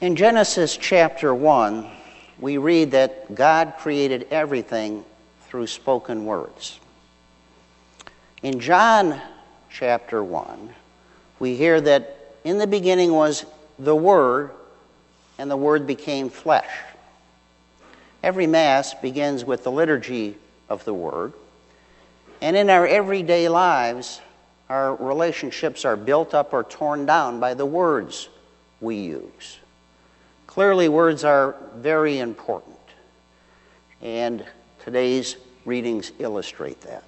In Genesis chapter 1, we read that God created everything through spoken words. In John chapter 1, we hear that in the beginning was the Word, and the Word became flesh. Every Mass begins with the liturgy of the Word, and in our everyday lives, our relationships are built up or torn down by the words we use. Clearly, words are very important, and today's readings illustrate that.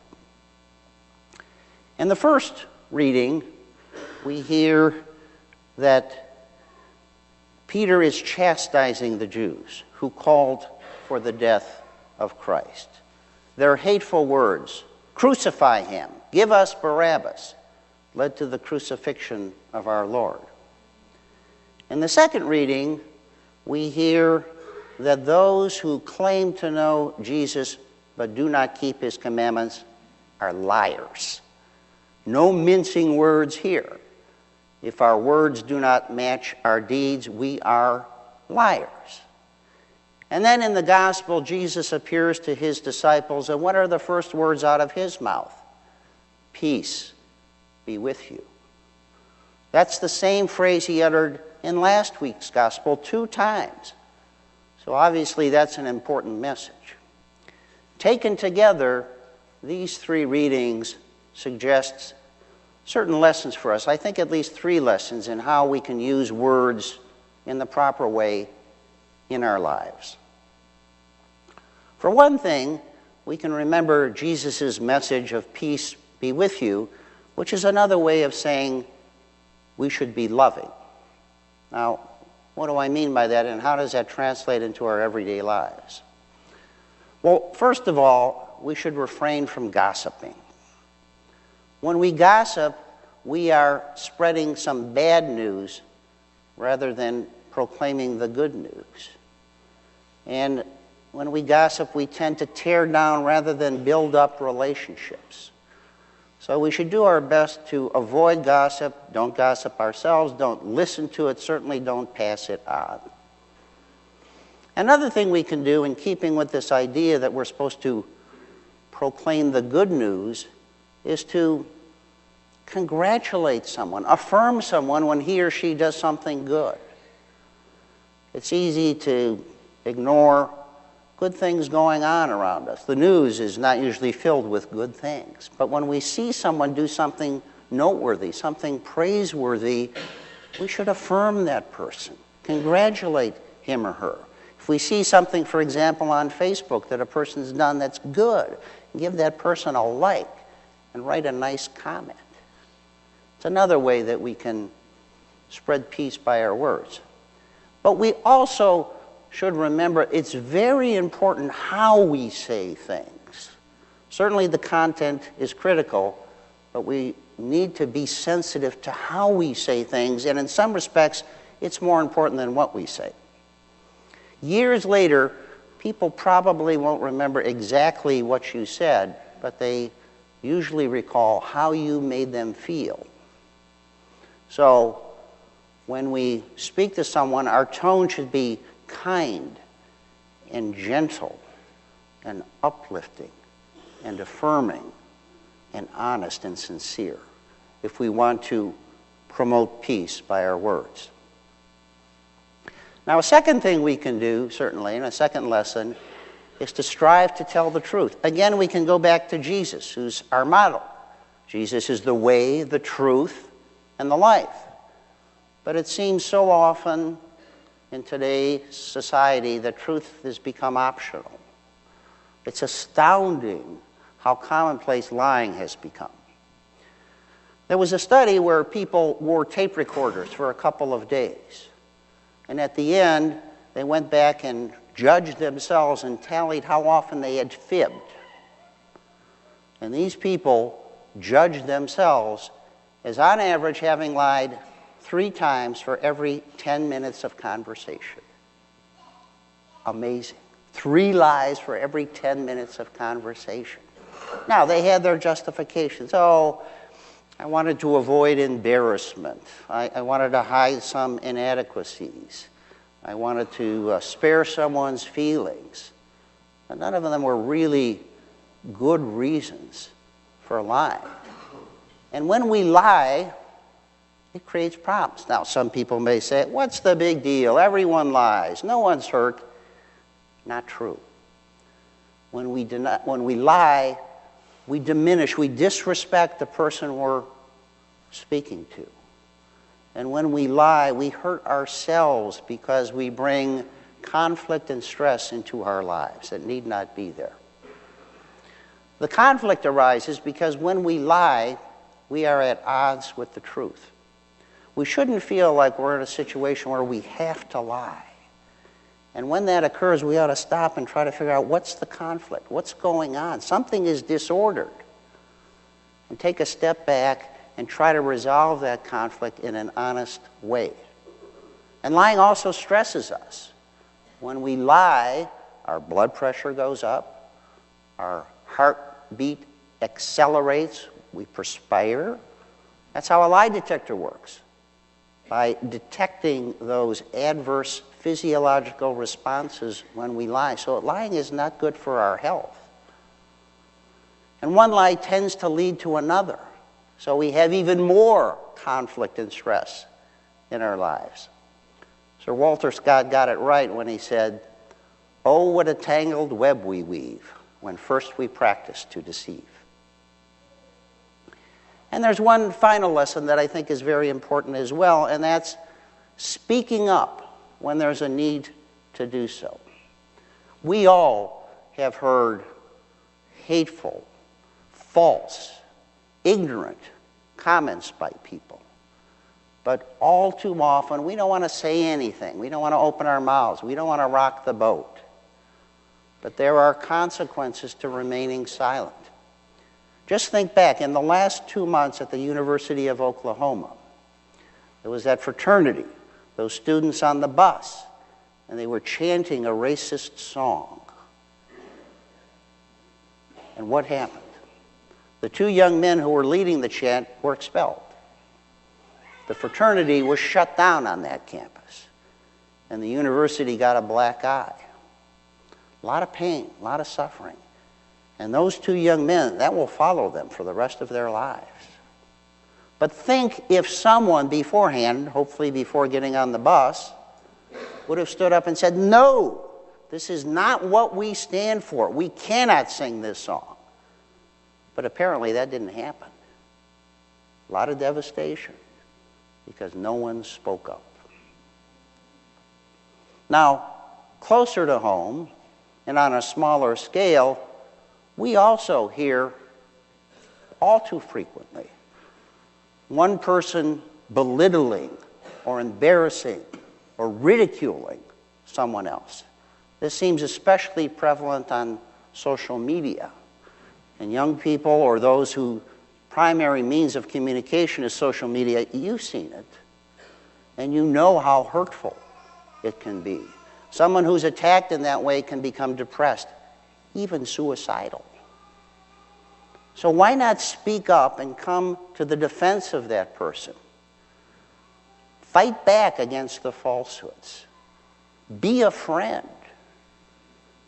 In the first reading, we hear that Peter is chastising the Jews who called for the death of Christ. Their hateful words, "Crucify him, give us Barabbas," led to the crucifixion of our Lord. In the second reading, we hear that those who claim to know Jesus but do not keep his commandments are liars. No mincing words here. If our words do not match our deeds, we are liars. And then in the gospel, Jesus appears to his disciples, and what are the first words out of his mouth? Peace be with you. That's the same phrase he uttered in last week's gospel 2 times. So obviously that's an important message. Taken together, these 3 readings suggest certain lessons for us. I think at least 3 lessons in how we can use words in the proper way in our lives. For one thing, we can remember Jesus' message of peace be with you, which is another way of saying we should be loving. Now, what do I mean by that, and how does that translate into our everyday lives? Well, first of all, we should refrain from gossiping. When we gossip, we are spreading some bad news rather than proclaiming the good news. And when we gossip, we tend to tear down rather than build up relationships. So we should do our best to avoid gossip. Don't gossip ourselves. Don't listen to it. Certainly don't pass it on. Another thing we can do in keeping with this idea that we're supposed to proclaim the good news is to congratulate someone, affirm someone when he or she does something good. It's easy to ignore good things going on around us. The news is not usually filled with good things. But when we see someone do something noteworthy, something praiseworthy, we should affirm that person, congratulate him or her. If we see something, for example, on Facebook that a person's done that's good, give that person a like and write a nice comment. It's another way that we can spread peace by our words. But we also should remember it's very important how we say things. Certainly the content is critical, but we need to be sensitive to how we say things, and in some respects, it's more important than what we say. Years later, people probably won't remember exactly what you said, but they usually recall how you made them feel. So, when we speak to someone, our tone should be kind and gentle and uplifting and affirming and honest and sincere if we want to promote peace by our words. Now, a second thing we can do, certainly, and a second lesson, is to strive to tell the truth. Again, we can go back to Jesus, who's our model. Jesus is the way, the truth, and the life. But it seems so often in today's society that truth has become optional. It's astounding how commonplace lying has become. There was a study where people wore tape recorders for a couple of days. And at the end, they went back and judged themselves and tallied how often they had fibbed. And these people judged themselves as on average having lied 3 times for every 10 minutes of conversation. Amazing. 3 lies for every 10 minutes of conversation. Now, they had their justifications. Oh, I wanted to avoid embarrassment. I wanted to hide some inadequacies. I wanted to spare someone's feelings. And none of them were really good reasons for lying. And when we lie, it creates problems. Now, some people may say, what's the big deal? Everyone lies. No one's hurt. Not true. When we lie, we diminish, we disrespect the person we're speaking to. And when we lie, we hurt ourselves because we bring conflict and stress into our lives that need not be there. The conflict arises because when we lie, we are at odds with the truth. We shouldn't feel like we're in a situation where we have to lie. And when that occurs, we ought to stop and try to figure out what's the conflict, what's going on. Something is disordered. And take a step back and try to resolve that conflict in an honest way. And lying also stresses us. When we lie, our blood pressure goes up, our heartbeat accelerates, we perspire. That's how a lie detector works. By detecting those adverse physiological responses when we lie. So lying is not good for our health. And one lie tends to lead to another. So we have even more conflict and stress in our lives. Sir Walter Scott got it right when he said, "Oh, what a tangled web we weave when first we practice to deceive." And there's one final lesson that I think is very important as well, and that's speaking up when there's a need to do so. We all have heard hateful, false, ignorant comments by people. But all too often, we don't want to say anything. We don't want to open our mouths. We don't want to rock the boat. But there are consequences to remaining silent. Just think back, in the last 2 months at the University of Oklahoma, there was that fraternity, those students on the bus, and they were chanting a racist song. And what happened? The 2 young men who were leading the chant were expelled. The fraternity was shut down on that campus, and the university got a black eye. A lot of pain, a lot of suffering. And those 2 young men, that will follow them for the rest of their lives. But think if someone beforehand, hopefully before getting on the bus, would have stood up and said, "No, this is not what we stand for. We cannot sing this song." But apparently that didn't happen. A lot of devastation because no one spoke up. Now, closer to home and on a smaller scale, we also hear all too frequently one person belittling or embarrassing or ridiculing someone else. This seems especially prevalent on social media. And young people or those whose primary means of communication is social media, you've seen it. And you know how hurtful it can be. Someone who's attacked in that way can become depressed, even suicidal. So why not speak up and come to the defense of that person? Fight back against the falsehoods. Be a friend.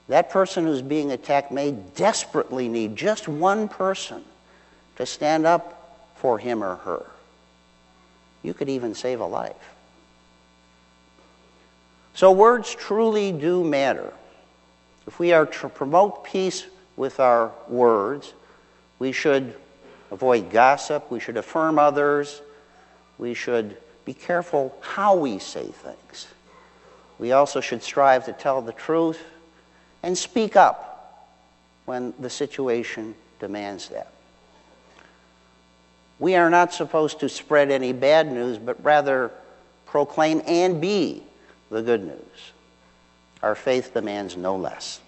That person who's being attacked may desperately need just one person to stand up for him or her. You could even save a life. So words truly do matter. If we are to promote peace with our words, we should avoid gossip, we should affirm others, we should be careful how we say things. We also should strive to tell the truth and speak up when the situation demands that. We are not supposed to spread any bad news, but rather proclaim and be the good news. Our faith demands no less.